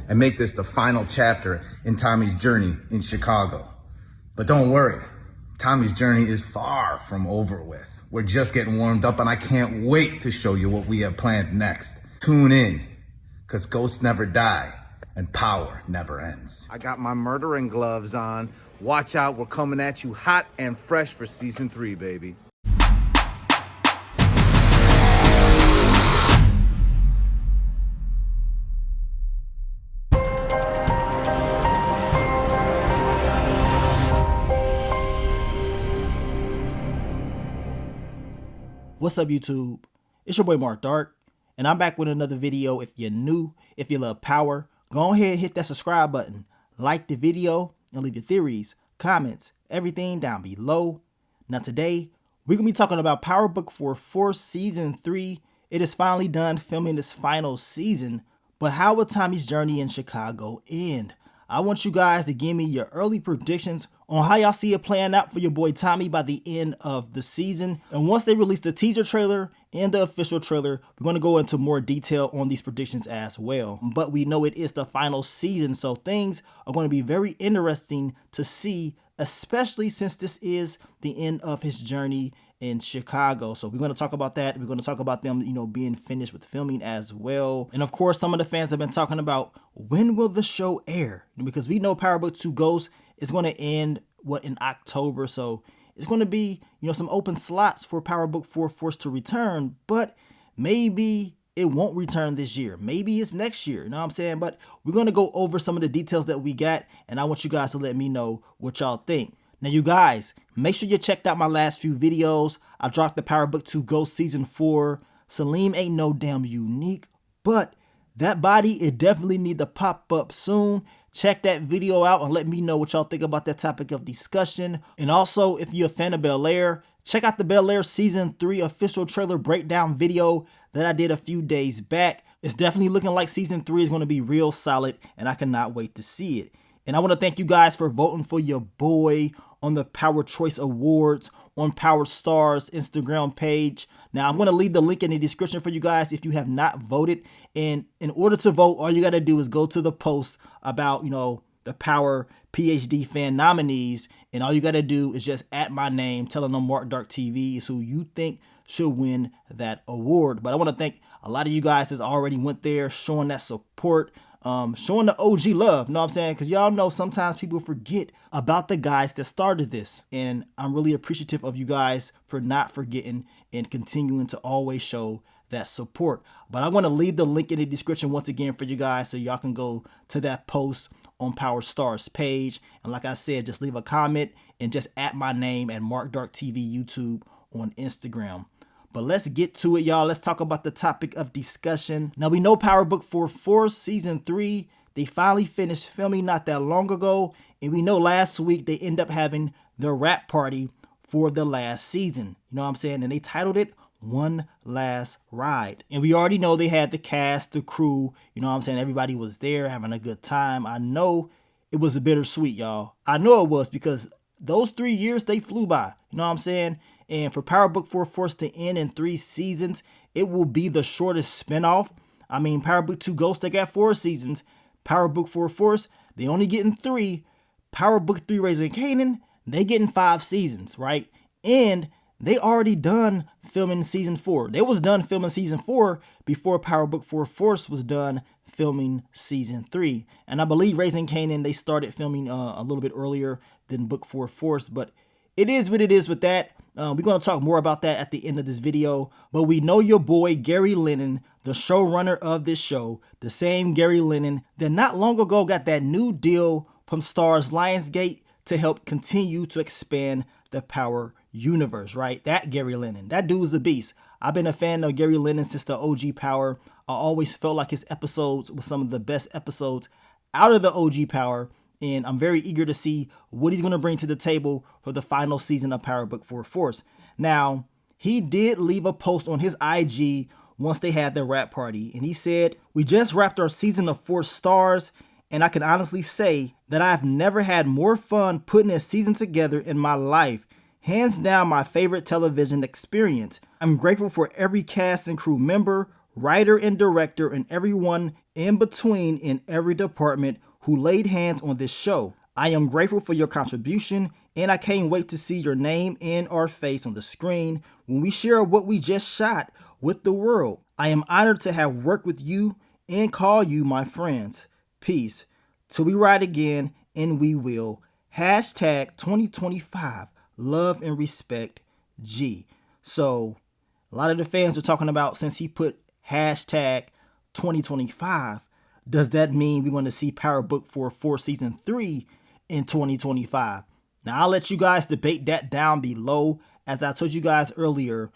and make this the final chapter in Tommy's journey in Chicago. But don't worry, Tommy's journey is far from over with. We're just getting warmed up, and I can't wait to show you what we have planned next. Tune in, because ghosts never die and power never ends. I got my murdering gloves on. Watch out, we're coming at you hot and fresh for season 3, baby. What's up, YouTube? It's your boy Mark Dark, and I'm back with another video. If you're new, if you love power, go ahead and hit that subscribe button, like the video, and leave your theories, comments, everything down below. Now today, we're going to be talking about Power Book 4 Season 3. It is finally done filming its final season, but how will Tommy's journey in Chicago end? I want you guys to give me your early predictions on how y'all see it playing out for your boy Tommy by the end of the season. And once they release the teaser trailer and the official trailer, we're going to go into more detail on these predictions as well. But we know it is the final season, so things are going to be very interesting to see, especially since this is the end of his journey in Chicago. So we're going to talk about that. We're going to talk about them, being finished with filming as well. And of course, some of the fans have been talking about when will the show air? Because we know Power Book 2 Ghost is going to end in October. So it's going to be, some open slots for Power Book 4 Force to return, but maybe it won't return this year. Maybe it's next year. You know what I'm saying? But we're going to go over some of the details that we got, and I want you guys to let me know what y'all think. Now, you guys, make sure you checked out my last few videos. I dropped the Power Book 2 Ghost Season 4. Salim ain't no damn unique, but that body, it definitely need to pop up soon. Check that video out and let me know what y'all think about that topic of discussion. And also, if you're a fan of Bel-Air, check out the Bel-Air Season 3 official trailer breakdown video that I did a few days back. It's definitely looking like Season 3 is going to be real solid, and I cannot wait to see it. And I want to thank you guys for voting for your boy on the Power Choice Awards on Power Stars Instagram page. Now, I'm going to leave the link in the description for you guys if you have not voted. And in order to vote, all you got to do is go to the post about, the Power PhD fan nominees. And all you got to do is just add my name, telling them Mark Dark TV is who you think should win that award. But I want to thank a lot of you guys that already went there, showing that support. Showing the OG love, you know what I'm saying? Because y'all know sometimes people forget about the guys that started this. And I'm really appreciative of you guys for not forgetting and continuing to always show that support. But I want to leave the link in the description once again for you guys so y'all can go to that post on Power Stars page. And like I said, just leave a comment and just add my name at Mark Dark TV YouTube on Instagram. But let's get to it, y'all. Let's talk about the topic of discussion. Now, we know Power Book 4 Season 3, they finally finished filming not that long ago. And we know last week they end up having the wrap party for the last season. You know what I'm saying? And they titled it One Last Ride. And we already know they had the cast, the crew. You know what I'm saying? Everybody was there having a good time. I know it was a bittersweet, y'all. I know it was, because those 3 years, they flew by. You know what I'm saying? And for Power Book 4 Force to end in 3 seasons, it will be the shortest spinoff. I mean, Power Book 2 Ghost, they got 4 seasons. Power Book 4 Force, they only getting 3. Power Book 3 Raising Kanan, they getting 5 seasons, right? And they already done filming Season 4. They was done filming Season 4 before Power Book 4 Force was done filming Season 3. And I believe Raising Kanan, they started filming a little bit earlier than Book 4 Force, but it is what it is with that. We're going to talk more about that at the end of this video. But we know your boy, Gary Lennon, the showrunner of this show, the same Gary Lennon that not long ago got that new deal from Starz Lionsgate to help continue to expand the Power universe, right? That Gary Lennon, that dude's a beast. I've been a fan of Gary Lennon since the OG Power. I always felt like his episodes were some of the best episodes out of the OG Power. And I'm very eager to see what he's going to bring to the table for the final season of Power Book 4 Force. Now, he did leave a post on his IG once they had their wrap party. And he said, "We just wrapped our season of 4 stars. And I can honestly say that I've never had more fun putting a season together in my life. Hands down my favorite television experience. I'm grateful for every cast and crew member, writer and director, and everyone in between in every department who laid hands on this show. I am grateful for your contribution, and I can't wait to see your name and our face on the screen when we share what we just shot with the world. I am honored to have worked with you and call you my friends. Peace. Till we ride again, and we will. Hashtag 2025. Love and respect, G. So, a lot of the fans are talking about, since he put hashtag 2025, does that mean we're going to see Power Book for Season 3 in 2025? Now, I'll let you guys debate that down below. As I told you guys earlier,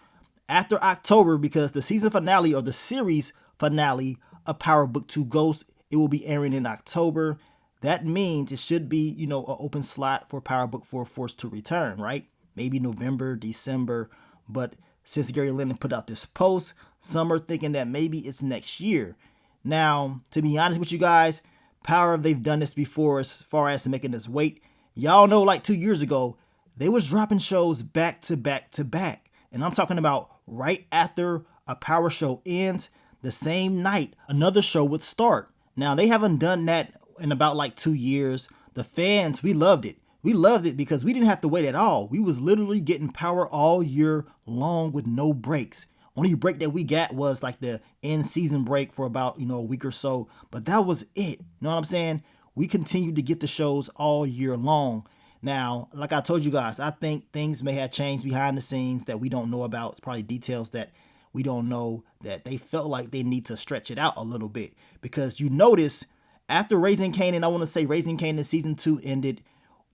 after October, because the season finale or the series finale of Power Book 2 Ghost, it will be airing in October. That means it should be, an open slot for Power Book 4 Force to return, right? Maybe November, December. But since Gary Lennon put out this post, some are thinking that maybe it's next year. Now, to be honest with you guys, Power, they've done this before as far as making us wait. Y'all know, like 2 years ago, they was dropping shows back to back to back. And I'm talking about right after a Power show ends, the same night, another show would start. Now, they haven't done that in about like 2 years. The fans, we loved it. We loved it because we didn't have to wait at all. We was literally getting Power all year long with no breaks. Only break that we got was like the end season break for about, a week or so. But that was it. You know what I'm saying? We continued to get the shows all year long. Now, like I told you guys, I think things may have changed behind the scenes that we don't know about. It's probably details that we don't know, that they felt like they need to stretch it out a little bit. Because you notice, after Raising Kanan, I want to say Raising Kanan Season 2 ended,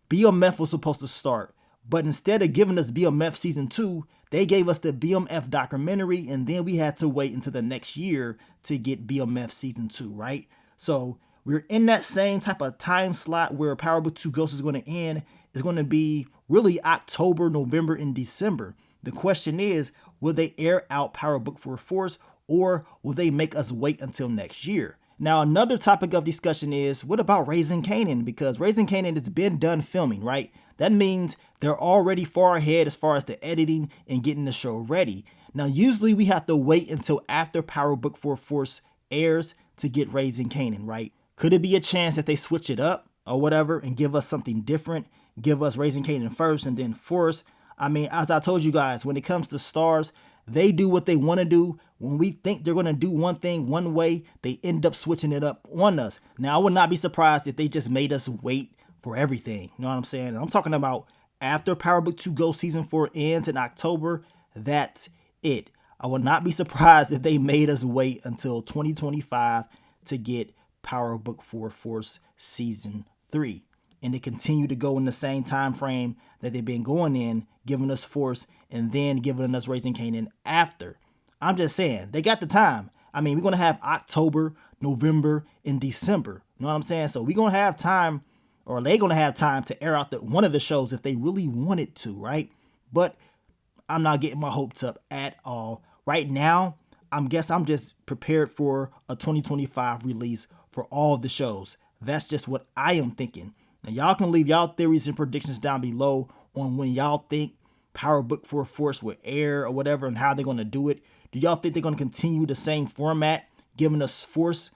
BMF was supposed to start. But instead of giving us BMF Season 2, they gave us the BMF documentary, and then we had to wait until the next year to get BMF Season 2, right? So we're in that same type of time slot where Power Book 2 Ghost is going to end. It's going to be really October, November, and December. The question is, will they air out Power Book 4 Force, or will they make us wait until next year? Now, another topic of discussion is, what about Raising Kanan? Because Raising Kanan has been done filming, right? That means they're already far ahead as far as the editing and getting the show ready. Now, usually we have to wait until after Power Book 4 Force airs to get Raising Kanan, right? Could it be a chance that they switch it up or whatever and give us something different? Give us Raising Kanan first and then Force? I mean, as I told you guys, when it comes to stars, they do what they want to do. When we think they're going to do one thing one way, they end up switching it up on us. Now, I would not be surprised if they just made us wait for everything. You know what I'm saying? And I'm talking about after Power Book 2 Ghost Season 4 ends in October, that's it. I would not be surprised if they made us wait until 2025 to get Power Book 4 Force Season 3. And they continue to go in the same time frame that they've been going in, giving us Force and then giving us Raising Kanan after. I'm just saying, they got the time. I mean, we're going to have October, November, and December. You know what I'm saying? So we're going to have time, or they're going to have time to air out one of the shows if they really wanted to, right? But I'm not getting my hopes up at all. Right now, I guess I'm just prepared for a 2025 release for all the shows. That's just what I am thinking. Now, y'all can leave y'all theories and predictions down below on when y'all think Power Book 4 Force will air or whatever and how they're going to do it. Do y'all think they're going to continue the same format, giving us Force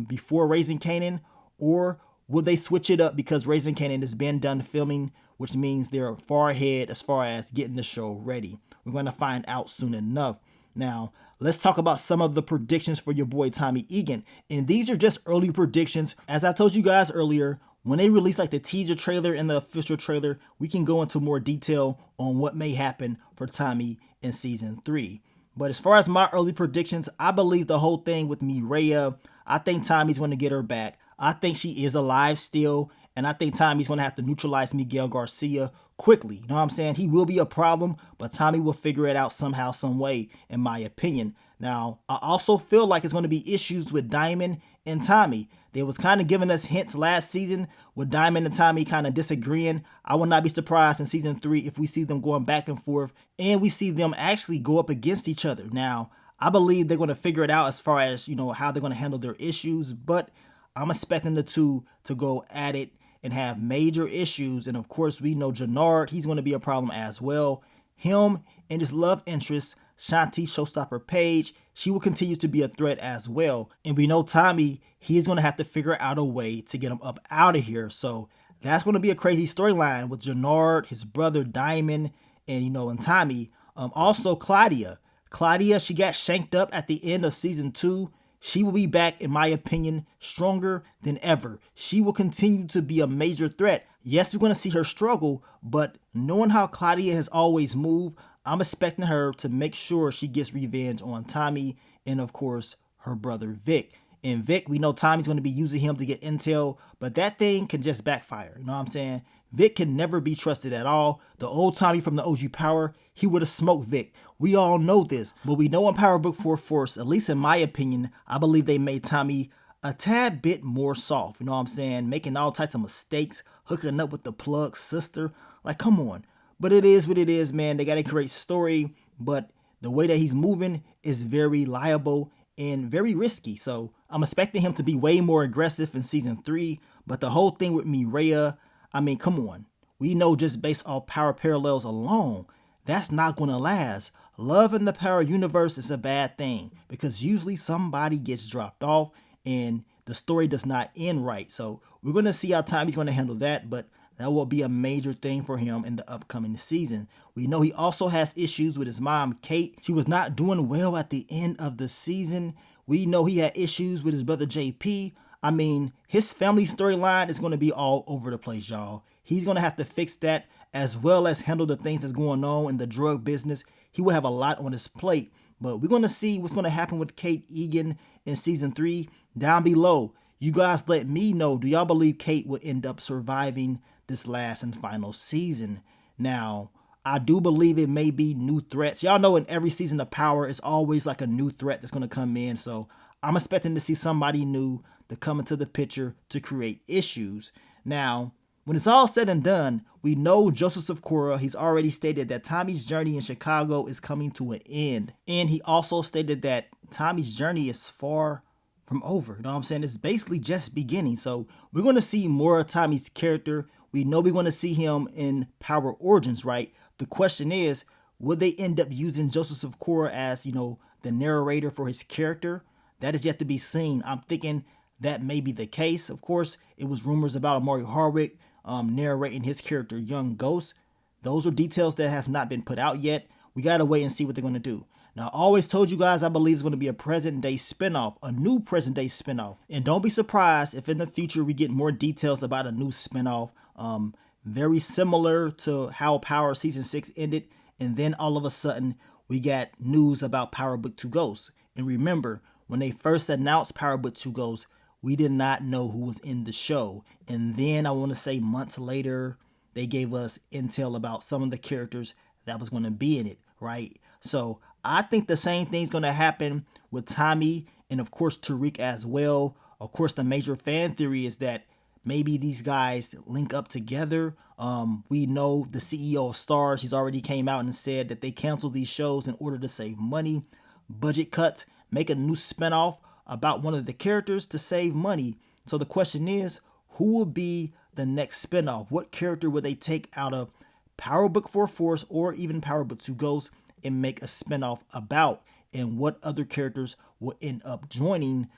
before Raising Kanan? Or will they switch it up because Raising Kanan has been done filming, which means they're far ahead as far as getting the show ready? We're going to find out soon enough. Now, let's talk about some of the predictions for your boy Tommy Egan. And these are just early predictions. As I told you guys earlier, when they release like the teaser trailer and the official trailer, we can go into more detail on what may happen for Tommy in Season 3. But as far as my early predictions, I believe the whole thing with Mireya. I think Tommy's going to get her back. I think she is alive still. And I think Tommy's going to have to neutralize Miguel Garcia quickly. You know what I'm saying? He will be a problem, but Tommy will figure it out somehow, some way, in my opinion. Now, I also feel like it's going to be issues with Diamond and Tommy. They was kind of giving us hints last season with Diamond and Tommy kind of disagreeing. I would not be surprised in Season 3 if we see them going back and forth and we see them actually go up against each other. Now, I believe they're going to figure it out as far as, how they're going to handle their issues, but I'm expecting the two to go at it and have major issues. And of course, we know Jannard, he's going to be a problem as well. Him and his love interest, Shanti Showstopper Paige, she will continue to be a threat as well. And we know Tommy, he's going to have to figure out a way to get him up out of here. So that's going to be a crazy storyline with Jannard, his brother Diamond, and Tommy. Also Claudia. Claudia, she got shanked up at the end of season 2. She will be back, in my opinion, stronger than ever. She will continue to be a major threat. Yes, we're going to see her struggle, but knowing how Claudia has always moved, I'm expecting her to make sure she gets revenge on Tommy and, of course, her brother Vic. And Vic, we know Tommy's going to be using him to get intel, but that thing can just backfire. You know what I'm saying? Vic can never be trusted at all. The old Tommy from the OG Power, he would have smoked Vic. We all know this, but we know in Power Book 4 Force, at least in my opinion, I believe they made Tommy a tad bit more soft. You know what I'm saying? Making all types of mistakes, hooking up with the Plug's sister. Like, come on. But it is what it is, man. They got a great story, but the way that he's moving is very liable and very risky. So I'm expecting him to be way more aggressive in season 3. But the whole thing with Mireya, I mean, come on. We know just based off power parallels alone, that's not going to last. Love in the Power universe is a bad thing because usually somebody gets dropped off and the story does not end right. So we're going to see how Tommy's going to handle that, but that will be a major thing for him in the upcoming season. We know he also has issues with his mom, Kate. She was not doing well at the end of the season. We know he had issues with his brother, JP. I mean, his family storyline is going to be all over the place, y'all. He's going to have to fix that as well as handle the things that's going on in the drug business. He will have a lot on his plate, but we're going to see what's going to happen with Kate Egan in season 3. Down below, you guys let me know, do y'all believe Kate will end up surviving this last and final season? Now, I do believe it may be new threats. Y'all know in every season of Power, it's always like a new threat that's going to come in. So I'm expecting to see somebody new to come into the picture to create issues. Now, when it's all said and done, we know Joseph Sikora, he's already stated that Tommy's journey in Chicago is coming to an end. And he also stated that Tommy's journey is far from over. You know what I'm saying? It's basically just beginning. So we're going to see more of Tommy's character. We know we're going to see him in Power Origins, right? The question is, will they end up using Joseph Sikora as, the narrator for his character? That is yet to be seen. I'm thinking that may be the case. Of course, it was rumors about Omari Hardwick narrating his character, Young Ghost. Those are details that have not been put out yet. We got to wait and see what they're going to do. Now, I always told you guys I believe it's going to be a present day spinoff, a new present day spinoff. And don't be surprised if in the future we get more details about a new spinoff, very similar to how Power Season 6 ended. And then all of a sudden, we got news about Power Book 2 Ghosts. And remember, when they first announced Power Book 2 Ghosts, we did not know who was in the show. And then I want to say months later, they gave us intel about some of the characters that was going to be in it, right? So I think the same thing's going to happen with Tommy and, of course, Tariq as well. Of course, the major fan theory is that maybe these guys link up together. We know the CEO of Starz, he's already came out and said that they canceled these shows in order to save money, budget cuts, make a new spinoff about one of the characters to save money. So the question is, who will be the next spinoff? What character will they take out of Power Book 4 Force or even Power Book 2 Ghosts and make a spinoff about? And what other characters will end up joining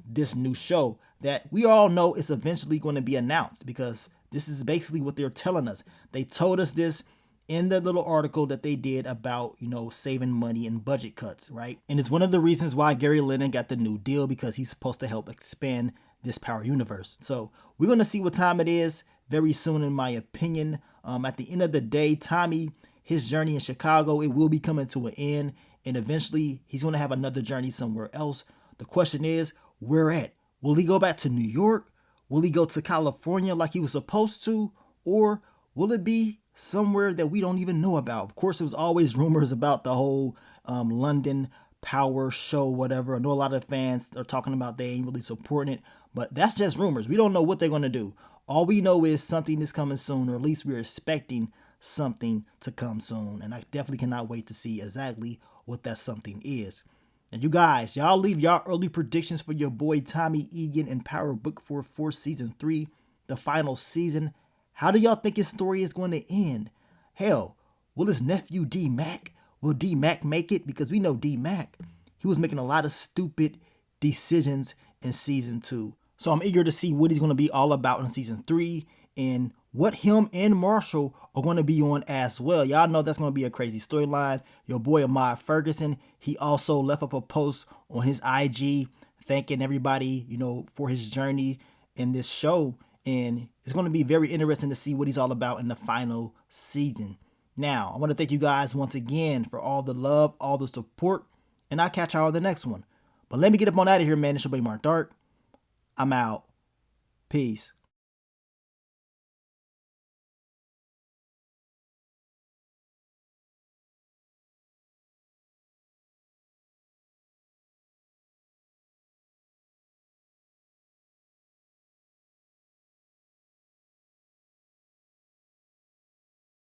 this new show that we all know is eventually going to be announced, because this is basically what they're telling us. They told us this in the little article that they did about, saving money and budget cuts, right? And it's one of the reasons why Gary Lennon got the new deal, because he's supposed to help expand this Power universe. So we're going to see what time it is very soon, in my opinion. At the end of the day, Tommy, his journey in Chicago, it will be coming to an end. And eventually he's going to have another journey somewhere else. The question is, where at? Will he go back to New York? Will he go to California like he was supposed to? Or will it be somewhere that we don't even know about? Of course, there was always rumors about the whole London Power show, whatever. I know a lot of fans are talking about they ain't really supporting it, but that's just rumors. We don't know what they're going to do. All we know is something is coming soon, or at least we're expecting something to come soon. And I definitely cannot wait to see exactly what that something is. And you guys, y'all leave y'all early predictions for your boy Tommy Egan in Power Book 4 Force Season 3, the final season. How do y'all think his story is going to end? Hell, will his nephew D-Mac, Will D-Mac make it? Because we know D-Mac, he was making a lot of stupid decisions in season 2. So I'm eager to see what he's going to be all about in season 3 and what him and Marshall are going to be on as well. Y'all know that's going to be a crazy storyline. Your boy Ahmad Ferguson, he also left up a post on his IG thanking everybody, for his journey in this show. And it's going to be very interesting to see what he's all about in the final season. Now, I want to thank you guys once again for all the love, all the support, and I'll catch y'all on the next one. But let me get up on out of here, man. It's your boy Mark Dark. I'm out. Peace.